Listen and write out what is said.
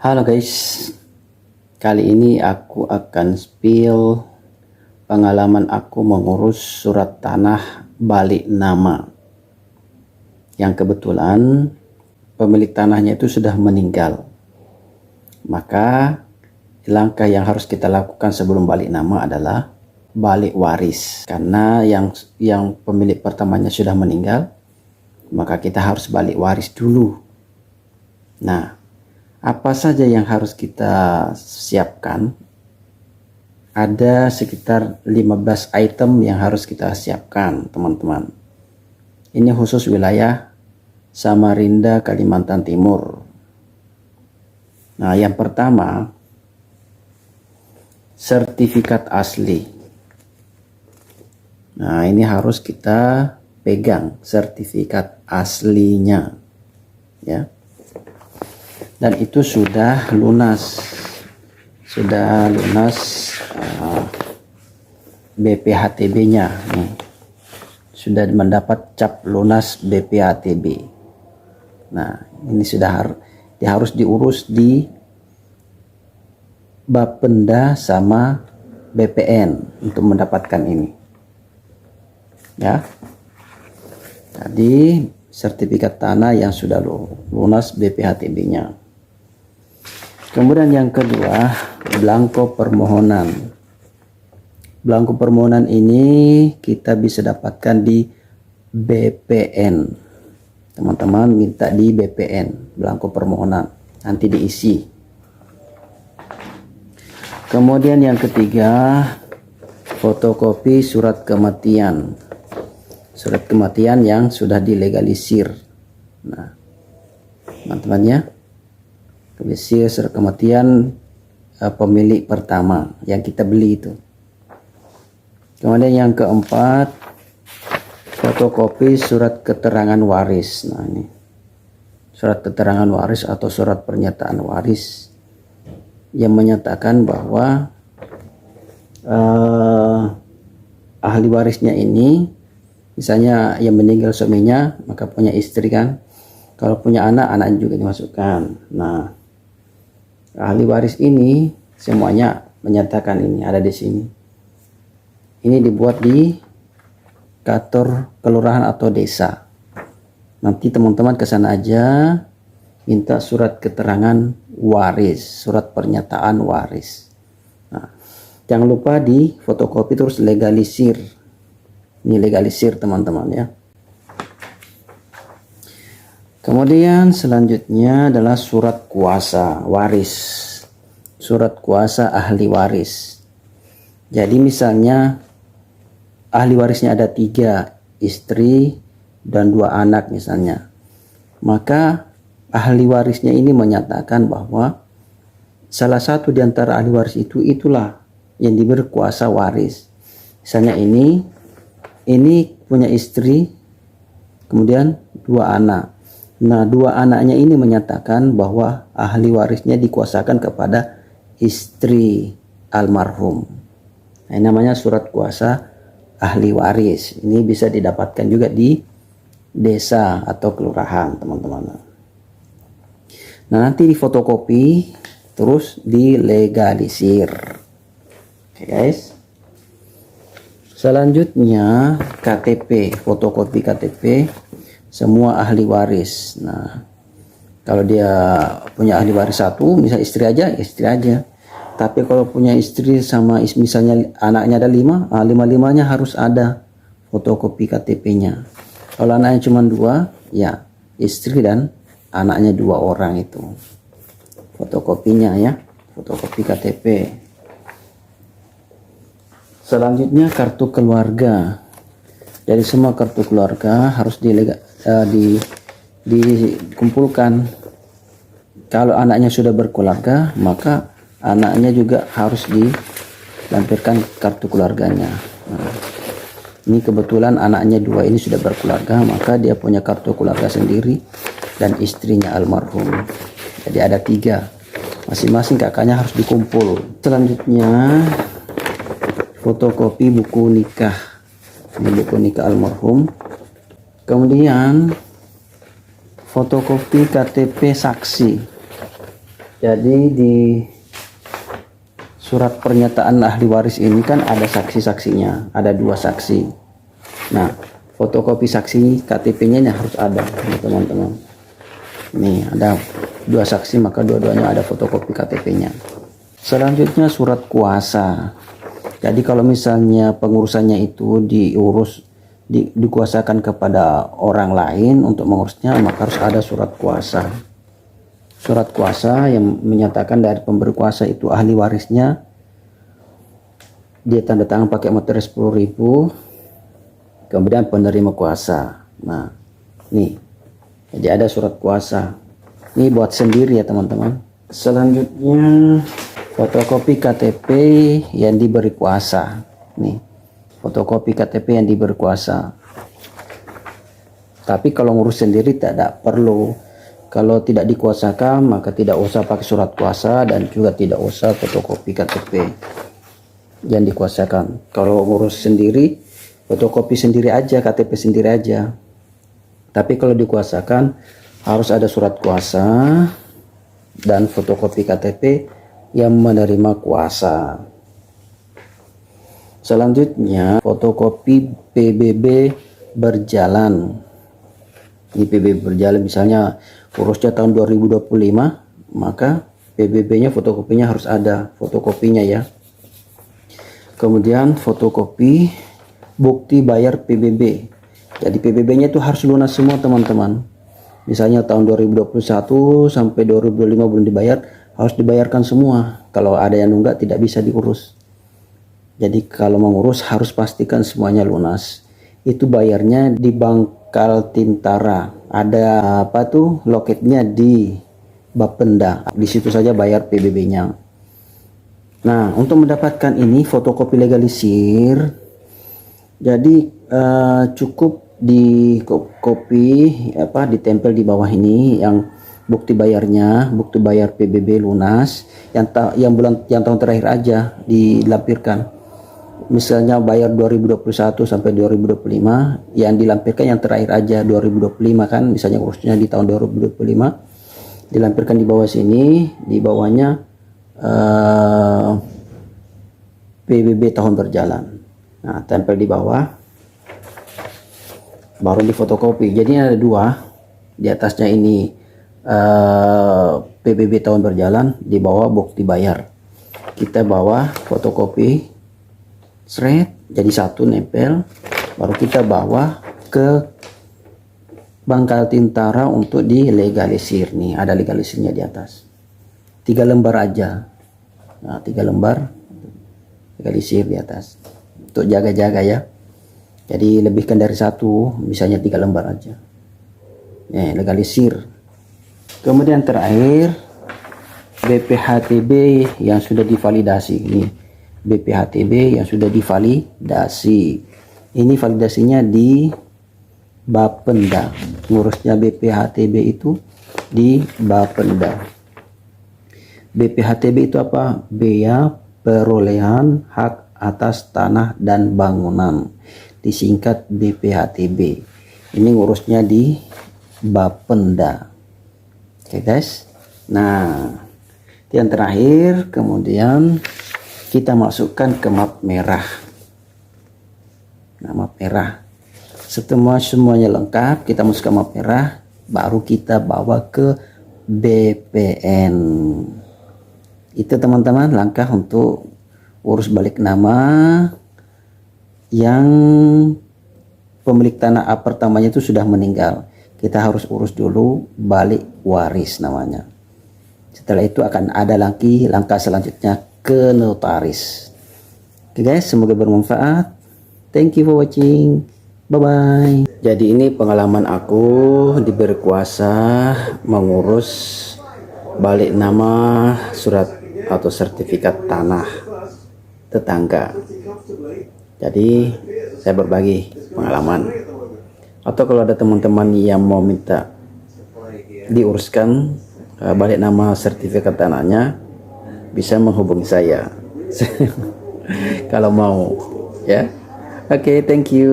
Halo guys, kali ini aku akan spill pengalaman aku mengurus surat tanah balik nama yang kebetulan pemilik tanahnya itu sudah meninggal. Maka langkah yang harus kita lakukan sebelum balik nama adalah balik waris, karena yang pemilik pertamanya sudah meninggal, maka kita harus balik waris dulu. Nah, apa saja yang harus kita siapkan? Ada sekitar 15 item yang harus kita siapkan, teman-teman. Ini khusus wilayah Samarinda, Kalimantan Timur. Nah, yang pertama, sertifikat asli. Nah, ini harus kita pegang sertifikat aslinya, ya. Dan itu sudah lunas, BPHTB-nya nih, sudah mendapat cap lunas BPHTB. Nah, ini harus diurus di Bapenda sama BPN untuk mendapatkan ini, ya. Tadi sertifikat tanah yang sudah lunas BPHTB-nya. Kemudian yang kedua, belangko permohonan. Belangko permohonan ini kita bisa dapatkan di BPN. Teman-teman minta di BPN, belangko permohonan, nanti diisi. Kemudian yang ketiga, fotokopi surat kematian. Surat kematian yang sudah dilegalisir. Nah, teman-teman ya, legalisir surat kematian pemilik pertama yang kita beli itu. Kemudian yang keempat, fotokopi surat keterangan waris. Nah, ini surat keterangan waris atau surat pernyataan waris yang menyatakan bahwa ahli warisnya ini, misalnya yang meninggal suaminya, maka punya istri kan, kalau punya anak, anaknya juga dimasukkan. Nah, ahli waris ini semuanya menyatakan ini ada di sini. Ini dibuat di kantor kelurahan atau desa. Nanti teman-teman ke sana aja, minta surat keterangan waris, surat pernyataan waris. Nah, jangan lupa di fotokopi terus legalisir. Ini legalisir teman-teman ya. Kemudian selanjutnya adalah surat kuasa waris. Surat kuasa ahli waris. Jadi misalnya ahli warisnya ada 3, istri dan 2 anak misalnya. Maka ahli warisnya ini menyatakan bahwa salah satu di antara ahli waris itulah yang diberi kuasa waris. Misalnya ini punya istri, kemudian 2 anak. Nah, 2 anaknya ini menyatakan bahwa ahli warisnya dikuasakan kepada istri almarhum. Nah, ini namanya surat kuasa ahli waris. Ini bisa didapatkan juga di desa atau kelurahan, teman-teman. Nah, nanti di fotokopi terus dilegalisir. Oke, guys. Selanjutnya KTP, fotokopi KTP semua ahli waris. Nah, kalau dia punya ahli waris 1, misal istri aja. Tapi kalau punya istri sama misalnya anaknya ada 5, 5-5-nya harus ada fotokopi KTP-nya. Kalau anaknya cuma 2, ya istri dan anaknya 2 orang itu fotokopinya ya, fotokopi KTP. Selanjutnya kartu keluarga. Dari semua kartu keluarga harus dikumpulkan. Kalau anaknya sudah berkeluarga, maka anaknya juga harus dilampirkan kartu keluarganya. Nah, ini kebetulan anaknya 2 ini sudah berkeluarga, maka dia punya kartu keluarga sendiri dan istrinya almarhum. Jadi ada 3, masing-masing kakaknya harus dikumpul. Selanjutnya fotokopi buku nikah. Ini buku nikah almarhum. Kemudian fotokopi KTP saksi. Jadi di surat pernyataan ahli waris ini kan ada saksi-saksinya, ada 2 saksi. Nah, fotokopi saksi KTP-nya ini harus ada, teman-teman. Nih ada 2 saksi, maka dua-duanya ada fotokopi KTP-nya. Selanjutnya surat kuasa. Jadi kalau misalnya pengurusannya itu dikuasakan kepada orang lain untuk mengurusnya, maka harus ada surat kuasa. Surat kuasa yang menyatakan dari pemberi kuasa itu ahli warisnya, dia tanda tangan pakai materai 10.000, kemudian penerima kuasa. Nah, nih, jadi ada surat kuasa. Ini buat sendiri ya teman-teman. Selanjutnya fotokopi KTP yang diberi kuasa. Nih, fotokopi KTP yang diberi kuasa. Tapi kalau ngurus sendiri tidak perlu. Kalau tidak dikuasakan maka tidak usah pakai surat kuasa dan juga tidak usah fotokopi KTP yang dikuasakan. Kalau ngurus sendiri, fotokopi sendiri aja, KTP sendiri aja. Tapi kalau dikuasakan harus ada surat kuasa dan fotokopi KTP yang menerima kuasa. Selanjutnya fotokopi PBB berjalan. Ini PBB berjalan, misalnya urusnya tahun 2025, maka PBB-nya fotokopinya harus ada fotokopinya ya. Kemudian fotokopi bukti bayar PBB. Jadi PBB-nya itu harus lunas semua teman-teman. Misalnya tahun 2021 sampai 2025 belum dibayar, harus dibayarkan semua. Kalau ada yang nunggak tidak bisa diurus. Jadi kalau mengurus harus pastikan semuanya lunas. Itu bayarnya di Bangkal Tintara. Ada apa tuh, loketnya di Bapenda. Di situ saja bayar PBB-nya. Nah, untuk mendapatkan ini fotokopi legalisir, jadi cukup di copy ditempel di bawah ini yang bukti bayarnya, bukti bayar PBB lunas yang tahun terakhir aja dilampirkan. Misalnya bayar 2021 sampai 2025, yang dilampirkan yang terakhir aja 2025 kan, misalnya urusnya di tahun 2025, dilampirkan di bawah sini, di bawahnya PBB tahun berjalan. Nah, tempel di bawah, baru di fotokopi. Jadi ada 2, di atasnya ini PBB tahun berjalan, di bawah bukti bayar. Kita bawa fotokopi, jadi 1 nempel, baru kita bawa ke Bangkal Tintara untuk dilegalisir. Nih ada legalisirnya di atas, 3 lembar aja. Nah, 3 lembar legalisir di atas untuk jaga-jaga ya. Jadi lebihkan dari 1, misalnya 3 lembar aja. Legalisir. Kemudian terakhir BPHTB yang sudah divalidasi. Ini BPHTB yang sudah divalidasi. Ini validasinya di Bapenda. Ngurusnya BPHTB itu di Bapenda. BPHTB itu apa? Bea perolehan hak atas tanah dan bangunan. Disingkat BPHTB. Ini ngurusnya di Bapenda. Oke guys. Nah, yang terakhir kemudian kita masukkan ke map merah. Nah, map merah. Semuanya lengkap, kita masuk ke map merah, baru kita bawa ke BPN. Itu teman-teman langkah untuk urus balik nama yang pemilik tanah pertamanya itu sudah meninggal. Kita harus urus dulu balik waris namanya. Setelah itu akan ada lagi langkah selanjutnya ke notaris. Oke guys, semoga bermanfaat. Thank you for watching. Bye bye. Jadi ini pengalaman aku diberi kuasa mengurus balik nama surat atau sertifikat tanah tetangga. Jadi saya berbagi pengalaman. Atau kalau ada teman-teman yang mau minta diuruskan balik nama sertifikat tanahnya, bisa menghubungi saya kalau mau ya. Oke, thank you.